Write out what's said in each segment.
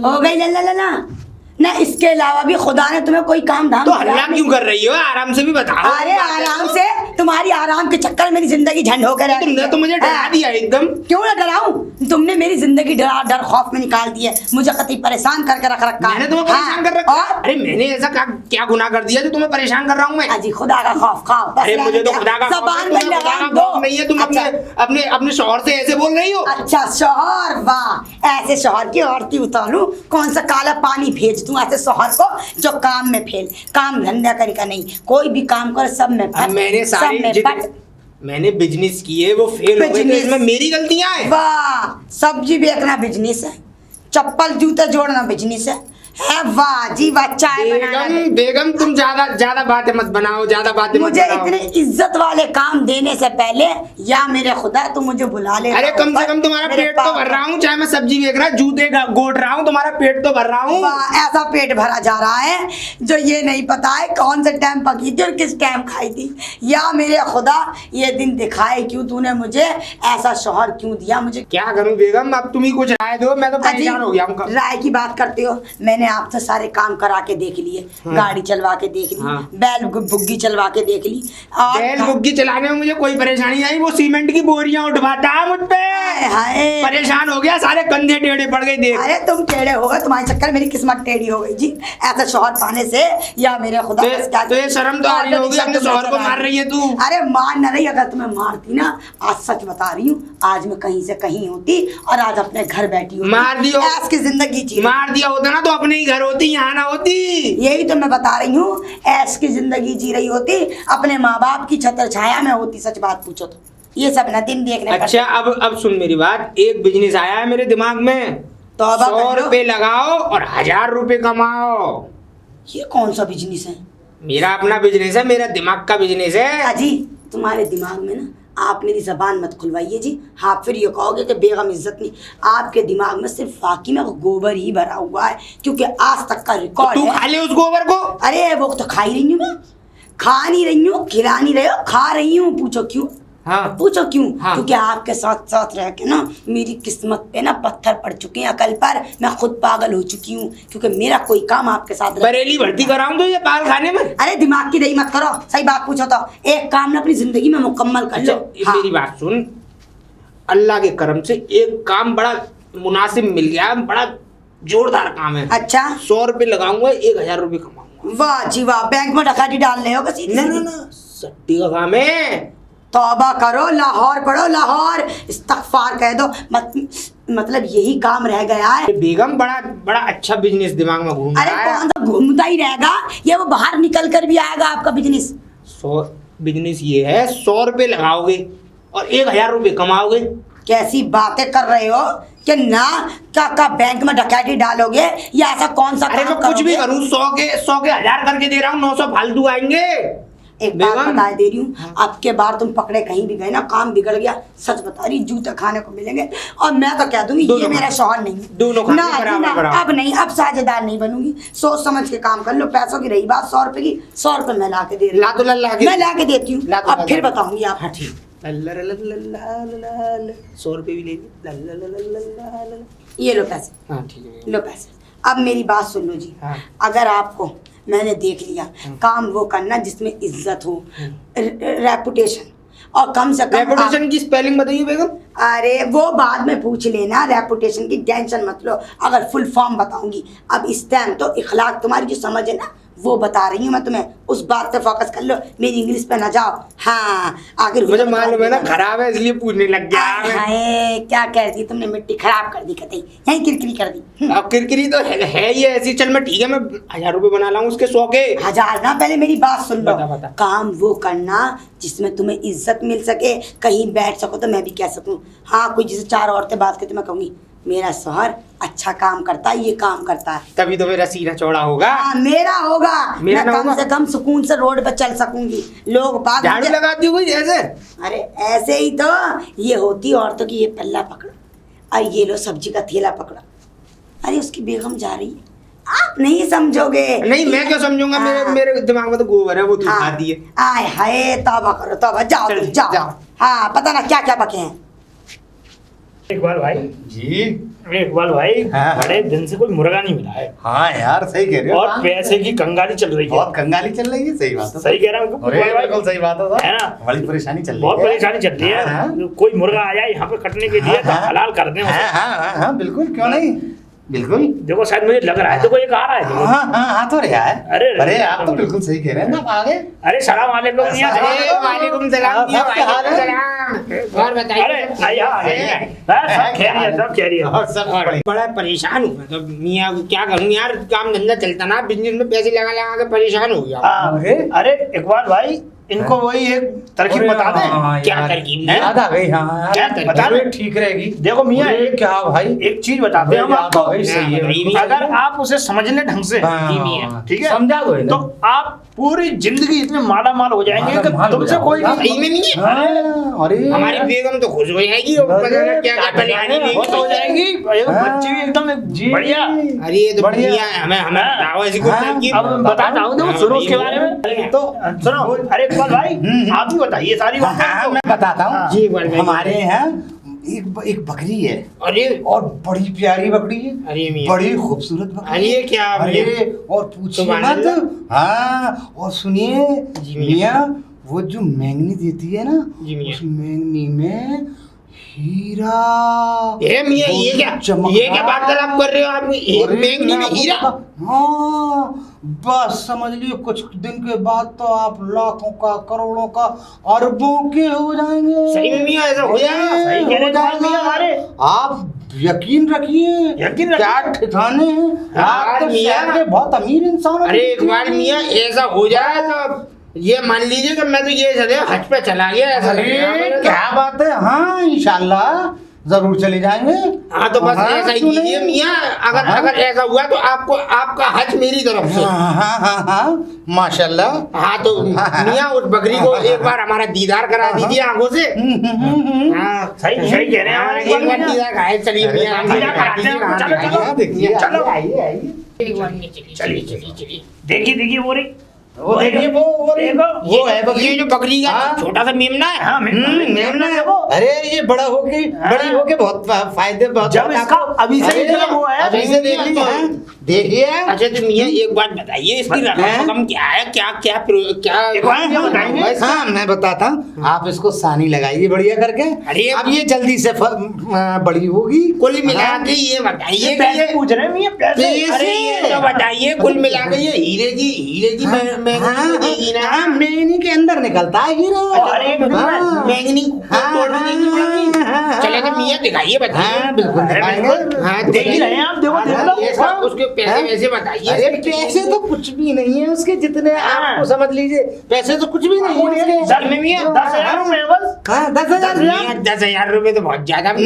हो गई ला ना। इसके अलावा भी खुदा ने तुम्हें कोई काम धाम तो हल्ला क्यों कर रही हो? आराम से भी बताओ। अरे आराम से, तुम्हारी आराम के चक्कर मेरी जिंदगी झंड होकर रह गई। तुमने तो मुझे डरा दिया एकदम। क्यों ना डराऊं? तुमने मेरी जिंदगी डर खौफ में निकाल दी है, मुझे कतई परेशान करके रख रखा है। मैंने तुम्हें परेशान कर रखा है? अरे मैंने ऐसा क्या गुनाह कर दिया जो तुम्हें परेशान कर रहा हूँ मैं? अजी खुदा का खौफ खाओ। अरे मुझे तो खुदा का ज़बान में लगाम दो। नहीं है। तुम अपने शौहर से ऐसे बोल रही हो? अच्छा शौहर, वाह, ऐसे शौहर की औरती उतारूं? कौन सा काला पानी भेज दूं ऐसे शौहर को जो काम में फेल, काम धंधा करेगा नहीं, कोई भी काम कर सब में मैंने बिजनेस किए वो फेल हो गए, तो इसमें मेरी गलतियां हैं? वाह, सब्जी बेचना बिजनेस है, चप्पल जूते जोड़ना बिजनेस है वाह जी वाह। चाय बनाना। बेगम तुम ज्यादा बातें मत बनाओ, ज्यादा बातें मत बनाओ। मुझे इतने इज्जत वाले काम देने से पहले या मेरे खुदा तुम मुझे बुला ले। अरे कम से कम तुम्हारा पेट तो भर रहा हूँ, चाहे मैं सब्जी बेच रहा, जूते गोट रहा हूँ, तुम्हारा पेट तो भर रहा हूँ। ऐसा पेट भरा जा रहा है जो ये नहीं पता है कौन से टाइम पकी थी और किस टाइम खाई थी। या मेरे खुदा ये दिन दिखाए क्यों तूने मुझे ऐसा शौहर क्यों दिया। मुझे क्या करूँ बेगम, अब तुम ही कुछ राय दो, मैं तो परेशान हो गया हूँ। राय की बात करते हो, मैंने आपसे सारे काम करा के देख लिए। हाँ। गाड़ी चलवा के देख ली। हाँ। बैल बुग्गी चलवा के देख ली। बैल बुग्गी चलाने में मुझे कोई परेशानी नहीं, वो सीमेंट की बोरियां उठवाता है मुझ पे। परेशान हो गया, सारे कंधे टेढ़े पड़ गए देख। अरे तुम टेढ़े हो गए, तुम्हारे चक्कर मेरी किस्मत टेढ़ी हो गई जी ऐसा शौहर पाने से। या मेरे खुदा तो ये शर्म तो आ रही होगी, अपने शौहर को मार रही है तू। अरे मार न रही, अगर तुम्हें मारती ना, आज सच बता रही हूँ, आज मैं कहीं से कहीं होती और आज अपने घर बैठी हूँ। मार दियो, ऐस की जिंदगी जी। मार दिया होता ना तो अपने ही घर होती, यहाँ ना होती। यही तो मैं बता रही हूँ, ऐश की जिंदगी जी रही होती, अपने माँ बाप की छत्र छाया में होती। सच बात पूछो तो ये सब न दिन देखने। अच्छा अब सुन मेरी बात, एक बिजनेस आया है मेरे दिमाग में, तो 100 रुपए लगाओ और 1000 रुपए कमाओ। ये कौन सा बिजनेस है? मेरा अपना बिजनेस है, मेरा दिमाग का बिजनेस है। अजी तुम्हारे दिमाग में ना, आप मेरी जबान मत खुलवाइए जी। हाँ फिर ये कहोगे कि बेगम इज्जत नहीं। आपके दिमाग में सिर्फ वाकई में गोबर ही भरा हुआ है, क्योंकि आज तक का रिकॉर्ड है। तू खा ले उस गोबर को। अरे वो तो खा ही रही हूँ मैं, खा नहीं रही हूँ, खिला नहीं रही हो, खा रही हूँ। पूछो क्यों? हाँ। पूछो क्यों? हाँ। क्योंकि आपके साथ साथ रह के ना मेरी किस्मत पे ना पत्थर पड़ चुके हैं, अकल पर मैं खुद पागल हो चुकी हूँ, क्योंकि मेरा कोई काम आपके साथ। बरेली भर्ती कराऊं तो ये पागल खाने में? अरे दिमाग की दही मत करो, सही बात पूछो तो एक काम ना अपनी जिंदगी में मुकम्मल कर लो। हाँ। मेरी बात सुन, अल्लाह के करम से एक काम बड़ा मुनासिब मिल गया, बड़ा जोरदार काम है। अच्छा 100 रुपए लगाऊंगा, 1000 रुपए कमाऊंगा। वाह जी वाह, बैंक में डकैती डालने हो बस? ना सट्टी का काम है। तौबा करो, लाहौर पढ़ो, लाहौर इस्तगफार कह दो। मतलब यही काम रह गया है। बेगम बड़ा अच्छा बिजनेस दिमाग में घूम रहा है। अरे कौन सा घूमता ही रहेगा, ये वो बाहर निकल कर भी आएगा आपका बिजनेस। 100 बिजनेस ये है, 100 रुपए लगाओगे और 1000 रुपए कमाओगे। कैसी बातें कर रहे हो कि ना क्या बैंक में डकैती डालोगे या ऐसा कौन सा? अरे मैं कुछ भी करूँ, 100 के 1000 करके दे रहा हूँ, 900 फालतू आएंगे। एक बात बता दे रही हूँ, अब के बार तुम पकड़े कहीं भी गए ना, काम बिगड़ गया, सच बता रही, जूते खाने को मिलेंगे। और मैं तो कह दूंगी ये मेरा शौहर नहीं है। दोनों ना, अब नहीं, अब साझेदार नहीं बनूंगी। सोच समझ के काम कर लो। पैसों की रही बात 100 रुपए की, 100 रुपए मैं ला के दे रही हूँ, मैं ला के देती हूँ। अब फिर बताऊंगी आप। 100 रुपए भी ले ली। ये लो पैसे। हाँ ठीक है, लो पैसे। अब मेरी बात सुन लो जी। हाँ। अगर आपको मैंने देख लिया, काम वो करना जिसमें इज्जत हो, रेपुटेशन, और कम से कम रेपुटेशन की स्पेलिंग बताइए बेगम। अरे वो बाद में पूछ लेना, रेपुटेशन की टेंशन मत लो, अगर फुल फॉर्म बताऊंगी। अब इस टाइम तो इखलाक तुम्हारी जो समझ है ना वो बता रही हूँ मैं तुम्हें, उस बात पे फोकस कर लो, मेरी इंग्लिश पे ना जाओ। हाँ आखिर मुझे मालूम है ना खराब है, इसलिए पूछने लग गया। हाय क्या कह दी तुमने, मिट्टी खराब कर दी, कतई यही किरकिरी कर दी। अब किरकिरी तो है ये ऐसी। चल मैं ठीक है, मैं 1000 रुपए बना लाऊं उसके 100 के। 1000 ना, पहले मेरी बात सुन लो। बता। काम वो करना जिसमें तुम्हें इज्जत मिल सके, कहीं बैठ सको तो मैं भी कह सकूं हाँ कोई जैसे 4 औरतें बात करती मैं कहूंगी मेरा शौहर अच्छा काम करता है, ये काम करता है, तभी तो मेरा सीना चौड़ा होगा। मेरा होगा, मेरा मैं कम से कम सुकून से रोड पर चल सकूंगी। लोग बात झाड़ू लगाती हो ऐसे? अरे ऐसे ही तो ये होती औरतों की, ये पल्ला पकड़ो और ये लो सब्जी का थैला पकड़ो, अरे उसकी बेगम जा रही है, आप नहीं समझोगे। नहीं मैं क्यों समझूंगा, मेरे दिमाग में तो गोबर है, वो तू खाती है। आय हाय तौबा करो तौबा, जाओ जाओ। हाँ पता ना क्या क्या पके हैं। इकबाल भाई जी। अरे इकबाल भाई, हाँ। बड़े दिन से कोई मुर्गा नहीं मिला है हाँ यार सही कह रहे हो। और पैसे की कंगाली चल रही है। बहुत कंगाली चल रही है, सही बात है। सही कह रहा हूँ अरे इकबाल भाई, बिल्कुल सही बात है ना? बड़ी परेशानी चल रही है। बहुत परेशानी चल रही है। हाँ। कोई मुर्गा आया यहाँ पे कटने के लिए तो हाँ। हलाल कर दें उसे। हाँ बिल्कुल, क्यों नहीं, बिल्कुल। देखो शायद मुझे लग रहा है देखो एक आ रहा है देखो। हाँ तो रहा है। अरे, अरे आप तो बिल्कुल सही कह रहे हैं ना, आप आगे। अरे सलाम वालेकुम मियां। वालेकुम सलाम मियां, वालेकुम सलाम। और बताइए। अरे सब खैरियत, सब खैरियत। और सब बढ़िया। बड़ा परेशान हूँ मैं तो मियाँ, क्या करूँ यार, काम धंधा चलता ना, बिजनेस में पैसे लगा लगा के परेशान हो गया। अरे इकबाल भाई, इनको वही एक तरकीब बता दें। क्या तरकीब है? याद आ गई। हाँ क्या बता तरकीब? दे, ठीक रहेगी। देखो मियां, अरे, एक क्या भाई, एक चीज बताते हैं हम याद आपको। आ गई, सही है, बिल्कुल। अगर आप उसे समझ लें ढंग से, हाँ, ठीक है, समझा दो तो आप पूरी जिंदगी इतने माला माल हो जाएंगे कि मालामाल हो तुमसे कोई जाओगे। सही में नहीं है? हाँ, अरे हमारी बेगम तो खुश हो जाएगी और पता ना क्या क्या बलिहारी लेगी। बहुत हो जाएंगी। एक हाँ। बच्ची भी एकदम एक जी। बढ़िया। अरे ये तो बढ़िया। बढ़िया है, हमें हमें हाँ। बताओ ऐसी कोई हाँ। तरकीब। अब बताता हूँ, देखो सुनो उसके बारे में। तो सुनो, अरे इकबाल भाई, आप भी बताइए सारी बातें हाँ, हमको। मैं बताता हूँ। जी, बोल भाई। हमारे यहाँ एक बकरी है, अरे और बड़ी प्यारी बकरी है, अरे मियां। बड़ी खूबसूरत बकरी अरे है। क्या अरे मियां? और पूछिए सुभान मत। अल्लाह। हाँ और सुनिए जी मियां। मियां, वो जो मैंगनी देती है ना, जी मियां। उस मैंगनी में हीरा। ये मियां, ये क्या वार्तालाप कर रहे हो आप? एक अरे, बैंगनी में मैं आपको हीरा? हाँ बस समझ लियो, कुछ दिन के बाद तो आप लाखों का, करोड़ों का, अरबों के हो जाएंगे। सही में मियां ऐसा हो जाएगा? सही कह रहे हो हैं जाएगा। मियां हमारे। आप यकीन रखिए, यकीन रखिए। क्या ठिकाने हैं। आप यार तो मियां। शहर के बहुत अमीर इंसान हो। अरे एक बार मियां ऐसा हो जाए तो ये मान लीजिए कि मैं तो ये चले हज पे चला गया, ऐसा लगेगा मेरे अरे तो। क्या बात है, हाँ इंशाल्लाह जरूर चले जाएंगे। हाँ तो बस हाँ, ऐसा ही क्यों कीजिए नहीं? मियां, अगर हाँ। अगर ऐसा हुआ तो आपको आपका हज मेरी तरफ से। हाँ माशाल्लाह। हाँ तो मियां उस बकरी को एक बार हमारा दीदार करा दीजिए आंखों से। हाँ सही सही कह रहे हैं हमारे एक इकबाल बार मियां। दीदार कराए, चलिए मियां हम दीदार कराते हैं, हाँ, चलो, दिखाइए, चलो। हाँ, देखिए, चलो। आइए आइए। एक बार में चलिए चलिए। देखिए देखिए वो रही, वो देखिए वो देखो, वो है बकरी। ये जो बकरी का हाँ। छोटा सा मेमना है। हाँ मेमना देखो। अरे ये बड़ा होके, बड़ी होके बहुत फायदे, बहुत जब इसका अभी से अरे, मतलब वो है, अभी से देख लीजिए, हाँ, देखिए। अच्छा तो मियां एक बात बताइए, इसकी रकम क्या है, क्या क्या क्या एक बार हम बताएंगे। बस हाँ मैं बताता हूँ, आप इसको सानी लगाइए बढ़िया करके। अरे, अब ये जल्दी से बड़ी होगी। कुल मिला के ये बताइए कि पैसे ये पूछ रहे हैं मियां, पैसे। अरे ये तो बताइए कुल मिला के ये हीरे की मैंगनी देगी ना? हाँ, मैंगनी के अंदर निकलता है हीरा। अरे, हाँ, मैंगनी तोड़ देगी पड़ेगी। हाँ, चले तो मियां दिखाइए, बताइए। हाँ बिल्कुल दिखाएंगे। हाँ तो देख ही रहे हैं आप, देखो देख लो। ये सब उसके पैसे हाँ? वैसे बताइए। अरे पैसे तो कुछ भी नहीं है उसके, जितने हाँ। आपको समझ लीजिए, पैसे तो कुछ भी नहीं है उसके। 10,000 रुपए बस। हाँ 10,000। 10,000 रुपए तो बहुत ज्यादा। ना।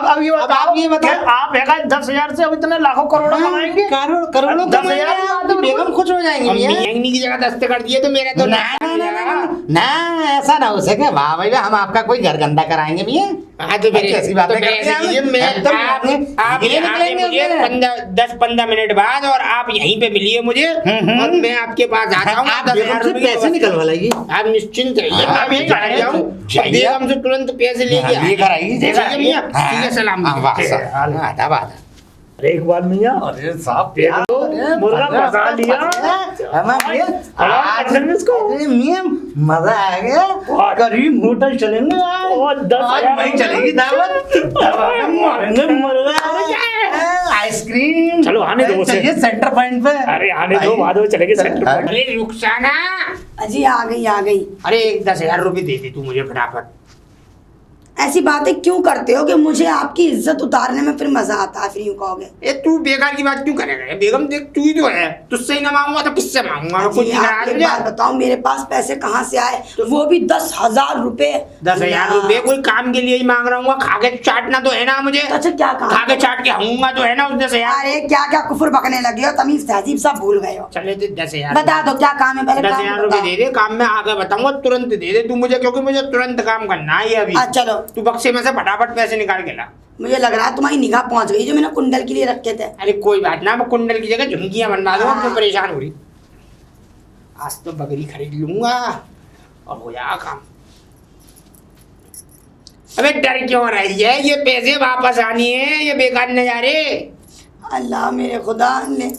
अब ये अब आप ये बताओ। क्या आप एक 10,000 से अब इतने लाखों करोड़ों कमाएंगे? करोड़ों 10,000 तो बेगम खुश हो जाएंगे भैया। मैंगनी की जगह 10 कर दिए तो मेरा तो ना ऐसा ना हो सके। वाह भैया, हम आपका कोई घर गंदा कराएंगे भैया। हाँ तो फिर कैसी बातें तो फिर करते हैं ऐसे कीजिए, हम? मैं एकदम आप ये यहाँ पे निकलेंगे मुझे उसमें। 10-15 मिनट बाद और आप यहीं पे मिलिए मुझे और मैं आपके पास आता हूँ। आप बेगम से पैसे निकलवा लाइए। आप निश्चिंत रहिए, हाँ, मैं यहीं चला जाऊँ बेगम से तुरंत पैसे लेके हाँ, लेकर आइए, ठीक है मियां? हाँ। ठीक है, सलाम। हाँ, वाह, साहब। आधा आधा। अरे इकबाल मियां, अरे साहब देखो, मुर्गा फंसा लिया। अरे मियां मजा आ गया। करीम होटल चलेंगे और आज 10,000 वहीं चलेगी दावत। मारेंगे मुर्गा, आइसक्रीम। चलो, आने दो उसे। चलिए सेंटर पॉइंट पे। अरे आने दो, बाद में चलेंगे सेंटर पॉइंट। अरे रुखसाना, अजी आ गई। अरे 10,000 रुपए दे दे तू मुझे फटाफट। ऐसी बातें क्यों करते हो कि मुझे आपकी इज्जत उतारने में फिर मजा आता है, फिर यूं कहोगे? ए तू बेकार की बात क्यों करेगा? बेगम देख, तू ही तो है, तुझसे ही ना मांगूंगा तो किससे मांगूंगा? मैं कुछ जी, नहीं आप करा एक रहा। बात बताओ, मेरे पास पैसे कहाँ से आए? वो भी 10,000 रुपए। 10,000 रुपए कोई काम के लिए ही मांग रहा हूँ? खा के चाटना तो है ना मुझे? अच्छा क्या खा कहा? के चाट के आऊंगा तो है ना उस 10,000? अरे क्या क्या कुफर बकने लगे हो, तमीज तहजीब सब भूल गए हो। चले तो 10,000 बता दो क्या काम है, पहले 10,000 काम रुपए बताओ। दे दे, काम में आगे बताऊंगा, तुरंत दे दे तू मुझे, क्योंकि मुझे तुरंत काम करना है अभी। हाँ चलो, तू बक्से में से फटाफट पैसे निकाल के ला। मुझे लग रहा है तुम्हारी निगाह पहुंच गई जो मैंने कुंडल के लिए रखे थे। अरे कोई बात ना, मैं कुंडल की जगह झुमकियां बनवा दूंगा, हाँ। तो परेशान हो रही। आज तो बकरी खरीद लूंगा और हो जाएगा काम। अबे डर क्यों रही है? ये पैसे वापस आनी है, ये बेकार नजारे। अल्लाह मेरे खुदा ने।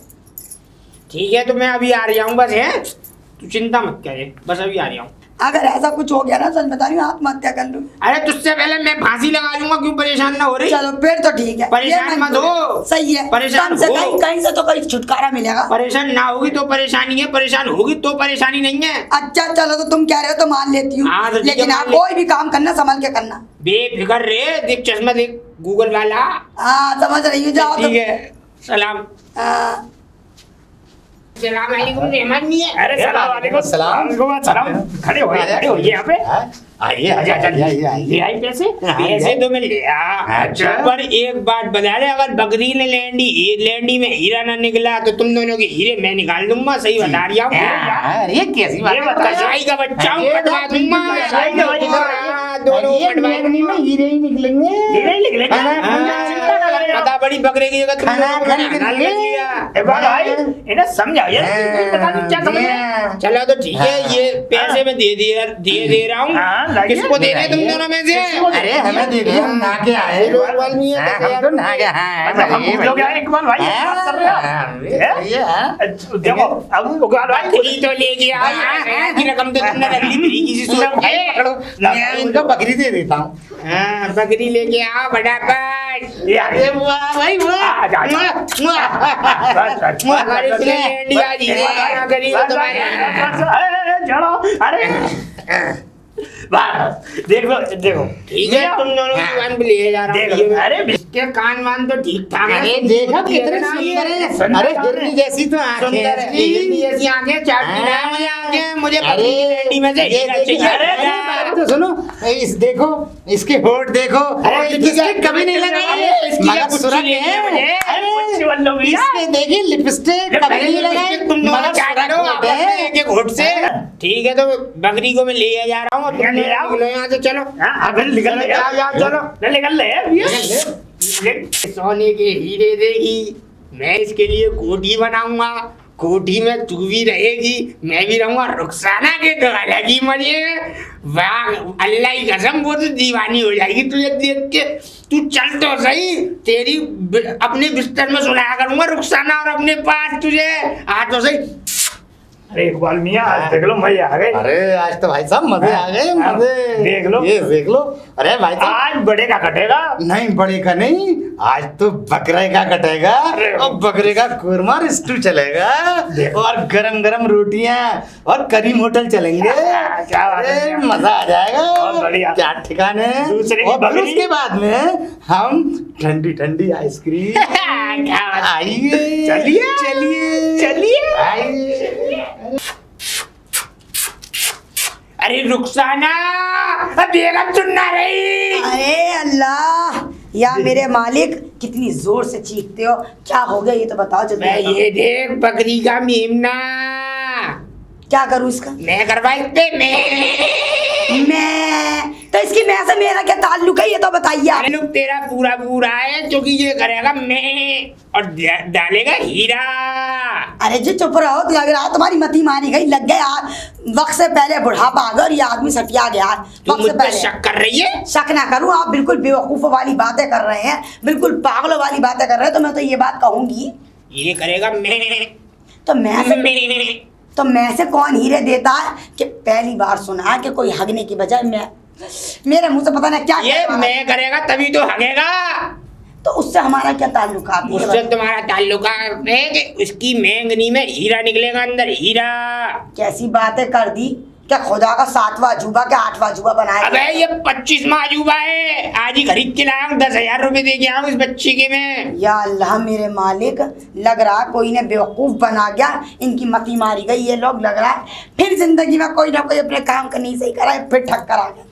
ठीक है तो मैं अभी आ रहा हूँ, बस है तू चिंता मत करे, बस अभी आ रहा हूँ। अगर ऐसा कुछ हो गया ना सच बता रही हूँ आत्महत्या कर लूँ। अरे तुझसे पहले मैं फांसी लगा लूंगा, क्यों परेशान ना हो रही? चलो फिर तो ठीक है, परेशान ये मत हो। सही है, परेशान कम से हो। कहीं कहीं से तो कहीं छुटकारा मिलेगा। परेशान ना होगी तो परेशानी है, परेशान होगी तो परेशानी नहीं है। अच्छा चलो तो तुम कह रहे हो तो मान लेती हूँ, हाँ, तो ठीक है, लेकिन मान आप ले। कोई भी काम करना संभल के करना। बेफिक्र रे, देख चश्मा देख गूगल वाला। हाँ समझ रही हूँ, जाओ ठीक है, सलाम। हाँ। सलाम अलैकुम रहमान नहीं है। अरे सलाम वालेकुम। सलाम। सलाम। खड़े हो यहाँ पे। आइए अच्छा, अच्छा, आइए ले आई पैसे। पैसे तो मैं ले आ। अच्छा। पर एक बात बता रहे, अगर बकरी ने लैंडी में हीरा ना निकला तो तुम दोनों के हीरे मैं निकाल दूंगा, सही बता रही हूँ। अरे कैसी बात ये है? बता। कसाई का बच्चा हूँ, कटवा दूंगा। कसाई का बच्चा। हाँ, दोनों ये कटवा मेंगनी में हीरे ही निकलेंगे। हीरे ही निकलेंगे। चिंता ना करें आप। पता बड़ी बकरे की जगह खाना खाने के लिए। एक बार भाई इन्हें समझाओ यार, पता नहीं क्या समझ रहे हैं। चलो तो ठीक है, ये पैसे मैं दे रहा हाँ, हूँ। लाइए। किसको दे रहे तुम दोनों में से? अरे हमें दे दिया, हम नहा के आए। हम तो नहा के आए। अच्छा, हम लोग आए इकबाल भाई, ये बात कर रहे हो आप? हैं? देखो अब इकबाल भाई बकरी तो ले गया, की रकम तो तुमने रख ली मेरी किसी सूरत में। मैं इनको बकरी दे देता हूँ। हाँ, बकरी लेके आओ फटाफट। ये आगे भाई हमारे इसलिए लैंडी आज हीरे कहाँ गरीब है तुम्हारे। चलो अरे देख लो देखो ठीक है, तुम दोनों की दुकान पे ले जा रहा हूँ। देखो, अरे इसके कान वान तो ठीक ठाक है। अरे देखो कितने सुंदर है। अरे हिरनी जैसी तो आंखें सुंदर हैं है, इसकी। हिरनी जैसी आंखें, चाटनी ना है मुझे आंखें, मुझे बकरी की लैंडी में से ये हीरा देखिए, चाहिए। अरे बात तो सुनो, इस देखो इसके होठ देखो। अरे लिपस्टिक कभी नहीं लगाई, इसकी मगर कुछ सुरख नहीं है मुझे। है। अरे कुछ बल्लो भैया। इसके देखिए लिपस्टिक कभी नहीं लगाई, तुम दोनों मगर क्या सुरख करो होठ आपस में है। एक एक होठ से। ठीक है तो बकरी को मैं ले जा रहा हूँ, तुम ले आओ। निकलो यहाँ से, चलो। हाँ, अगर निकल ले जाओ, जाओ, चलो। निकल ले भैया। सोने के हीरे देगी, मैं इसके लिए कोठी बनाऊंगा, कोठी में तू भी रहेगी, मैं भी रहूंगा। रुखसाना के तो अलग ही मजे हैं। वाह अल्लाह की कसम, वो तो दीवानी हो जाएगी तुझे देख के। तू चल तो सही, तेरी अपने बिस्तर में सुलाया करूंगा रुखसाना, और अपने पास तुझे आ तो सही। अरे इकबाल मियाँ आज देख लो मजे आ गए। अरे आज तो भाई साहब मजे आ गए, मजे। देख लो। ये देख लो। अरे भाई साहब आज बड़े का कटेगा। नहीं, बड़े का नहीं, आज तो बकरे का कटेगा। अरे और बकरे का कुरमा स्टू चलेगा, और गरम गरम रोटियां और करीम होटल चलेंगे। क्या बात है। अरे मजा आ जाएगा। बहुत बढ़िया। क्या ठिकाने। दूसरे की और फिर बकरी। उसके बाद में हम ठंडी ठंडी आइसक्रीम। क्या बात है। आइए चलिए। चलिए चलिए। आइए। अरे रुखसाना, बेगम सुनना रही। अरे अल्लाह, या मेरे मालिक कितनी जोर से चीखते हो, क्या हो गया ये तो बताओ जल्दी मैं बताओ। ये देख बकरी का मेमना, क्या करूँ इसका? मैं करवा इतने मैं तो इसकी मैं से मेरा क्या ताल्लुक है ये तो बताइए आप। ताल्लुक तेरा पूरा पूरा है, क्योंकि ये करेगा मैं और डालेगा हीरा। अरे जी चुप रहो, तो लग रहा है तुम्हारी मती मारी गई, लग गए यार। वक्त से पहले बुढ़ापा आ गया और ये आदमी सटिया गया। तू वक्त मुझ से पर पहले शक कर रही है? शक ना करूं, आप बिल्कुल बेवकूफ़ों वाली बातें कर रहे हैं, बिल्कुल पागलों वाली बातें कर रहे हैं। तो मैं तो ये बात कहूंगी, ये करेगा मैं तो मैं से कौन हीरे देता है कि पहली बार सुना है कि कोई हगने की बजाय मैं, मेरे मुंह से पता नहीं क्या ये कहना है। मैं करेगा तभी तो हगेगा। तो उससे हमारा क्या ताल्लुकात है? उससे तुम्हारा ताल्लुक है कि उसकी मेंगनी में हीरा निकलेगा, अंदर हीरा। कैसी बातें कर दी, क्या खुदा का 7वां अजूबा क्या 8वां अजूबा बनाया? अबे ये 25वां अजूबा है, आज ही खरीद के लाया हूँ, 10,000 रुपए दे के आया हूँ इस बच्ची के में। या अल्लाह मेरे मालिक, लग रहा है कोई ने बेवकूफ़ बना गया, इनकी मती मारी गई ये लोग। लग रहा है फिर जिंदगी में कोई ना कोई अपने काम का नहीं सही करा है, फिर ठक्कर आ गया,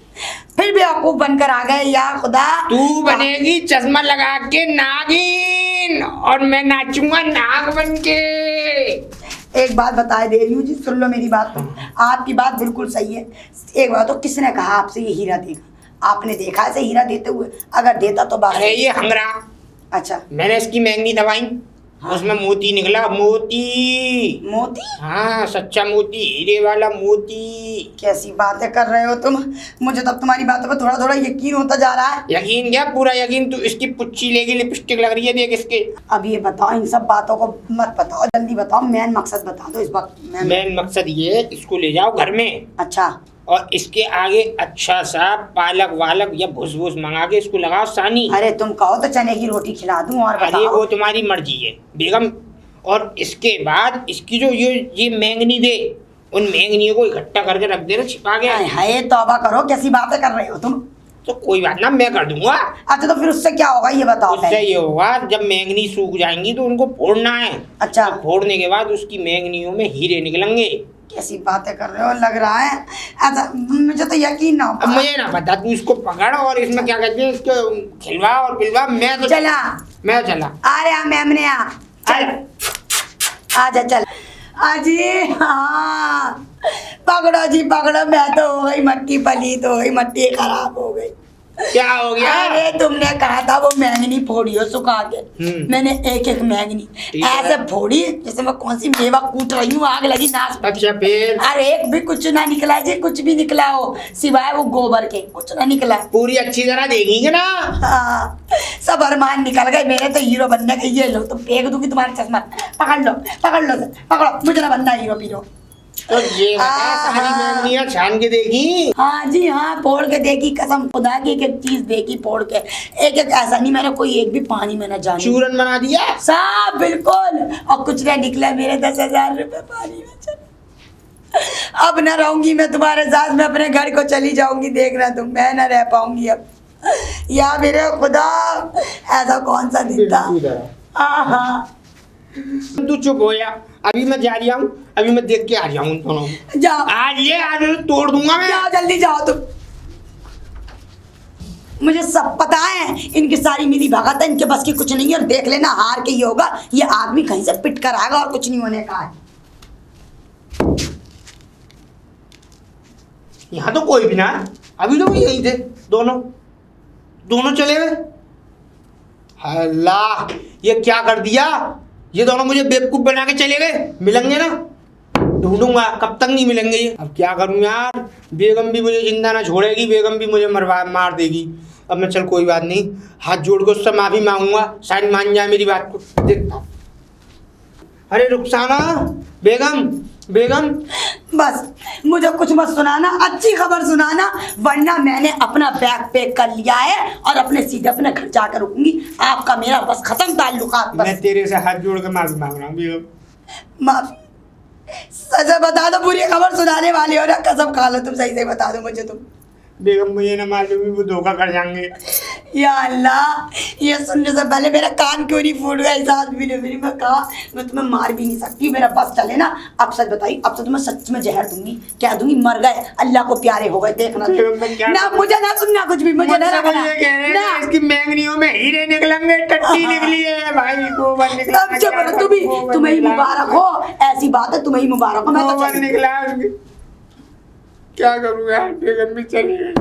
फिर बेवकूफ़ बनकर आ गए। या खुदा, तू बनेगी चश्मा लगा के नागिन, और मैं नाचूंगा नाग बन के। एक बात बताए दे रही हूँ जी, सुन लो मेरी बात। आपकी बात बिल्कुल सही है। एक बात, तो किसने कहा आपसे ये हीरा देगा? आपने देखा ऐसे हीरा देते हुए? अगर देता तो बात। अरे ये हंगरा, अच्छा, मैंने इसकी महंगी दवाई, उसमें मोती निकला, मोती। मोती? हाँ, सच्चा मोती, हीरे वाला मोती। कैसी बातें कर रहे हो तुम? मुझे तब तुम्हारी बातों पर थोड़ा थोड़ा यकीन होता जा रहा है। यकीन क्या, पूरा यकीन। तू इसकी पुच्ची लेगी, लिपस्टिक लग रही है, देख इसके। अब ये बताओ, इन सब बातों को मत बताओ, जल्दी बताओ, मेन मकसद बता दो इस वक्त। मेन मकसद ये है, इसको ले जाओ घर में। अच्छा। और इसके आगे अच्छा सा पालक वालक या भूस भूस मंगा के इसको लगाओ सानी। अरे तुम कहो तो चने की रोटी खिला दूं। और अरे बताओ। वो तुम्हारी मर्जी है बेगम। और इसके बाद इसकी जो ये मैंगनी दे, उन मैंगनियों को इकट्ठा करके रख देना छिपा के। हाय तौबा करो, कैसी बातें कर रहे हो तुम? तो कोई बात ना, मैं कर दूंगा। अच्छा तो फिर उससे क्या होगा ये बताओ। उससे ये होगा, जब मैंगनी सूख जाएंगी तो उनको फोड़ना है। अच्छा। फोड़ने के बाद उसकी मैंगनियों में हीरे निकलेंगे। कैसी बातें कर रहे हो, लग रहा है। अच्छा मुझे तो यकीन ना अब मुझे ना पता, तू इसको पकड़ और इसमें क्या कहते हैं, इसको खिलवा और पिलवा। मैं तो चला। मैं चला। अरे आ मेमने आ, चल आजा, चल आजी। हाँ पकड़ो जी पकड़ो, मैं तो हो गई मट्टी पलीत, हो गई मट्टी खराब हो गई। क्या हो गया? अरे तुमने कहा था वो मैंगनी फोड़ियो सुखा के, मैंने एक एक मैंगनी ऐसे फोड़ी जैसे मैं कौन सी मेवा कूट रही हूँ, आग लगी नाश। अच्छा फिर? अरे एक भी कुछ ना निकला जी, कुछ भी निकला हो सिवाय वो गोबर के, कुछ ना निकला। पूरी अच्छी तरह देखेंगे ना। हाँ, सब अरमान निकल गए मेरे तो हीरो बनने के। ये लो तुम फेंक दूंगी तुम्हारा चश्मा, पकड़ लो पकड़ लो पकड़ो, मुझे ना बनना हीरो पीरो। तो ये सारी मैंगनियां छान के देखी? हाँ जी हाँ, फोड़ के देखी, कसम खुदा की एक एक चीज देखी फोड़ के, एक एक। ऐसा नहीं मैंने कोई एक भी पानी में न जाने। चूरन बना दिया साहब बिल्कुल। और कुछ नहीं निकला मेरे 10,000 रुपए पानी में चल। अब न रहूंगी मैं तुम्हारे साथ, मैं अपने घर को चली जाऊंगी, देखना तुम, मैं न रह पाऊंगी अब। या मेरे खुदा, ऐसा कौन सा दिन था। हाँ तू चुप हो या, अभी मैं जा रहा हूँ, अभी मैं देख के आ जाऊँ दोनों। जाओ आज ये आज तोड़ दूंगा मैं। जाओ जल्दी जाओ तुम। मुझे सब पता है, इनकी सारी मिली भगत है, इनके बस की कुछ नहीं है। और देख लेना हार के ही होगा, ये आदमी कहीं से पिट कर आएगा और कुछ नहीं होने का है। यहाँ तो कोई भी ना, अभी तो यही थे दोनों चले गए। अल्लाह, ये क्या कर दिया, ये दोनों मुझे बेवकूफ बना के चले गए। मिलेंगे ना, ढूंढूंगा, कब तक नहीं मिलेंगे ये। अब क्या करूं यार, बेगम भी मुझे जिंदा ना छोड़ेगी, बेगम भी मुझे मार देगी। अब मैं चल कोई बात नहीं, हाथ जोड़ के उससे माफी मांगूंगा, शायद मान जाए मेरी बात को। देखता। अरे रुखसाना, बेगम बस मुझे कुछ मत सुनाना, अच्छी खबर सुनाना, वरना मैंने अपना बैग पैक कर लिया है और अपने सीधे अपने घर जाकर रुकूंगी। आपका मेरा बस खत्म ताल्लुकात। मैं तेरे से हाथ जोड़ के माफी मांग रहा हूँ बेगम। माफी? सच बता दो, बुरी खबर सुनाने वाली हो ना, कसम खा लो तुम, सही से बता दो मुझे तुम। बेगम मुझे ना मालूम, वो धोखा कर जाएंगे। या अल्लाह, ये सुनने से पहले मेरा कान क्यों नहीं फूट गया इस आदमी ने। मेरी मैं कहा मैं तुम्हें मार भी नहीं सकती, मेरा बस चले ना। अब सच बताइए, अब तो तुम्हें सच में जहर दूंगी। क्या दूंगी? मर गए, अल्लाह को प्यारे हो गए, देखना ना। मुझे ना सुनना कुछ भी, मुझे ना। इसकी मैंगनियों में हीरे निकलेंगे, टट्टी निकली है भाई, गोबर निकला। तुम्हें ही मुबारक हो, ऐसी बात है, तुम्हें ही मुबारक हो। मैं तो निकला। क्या करूँ यार, बेगम भी चली गई।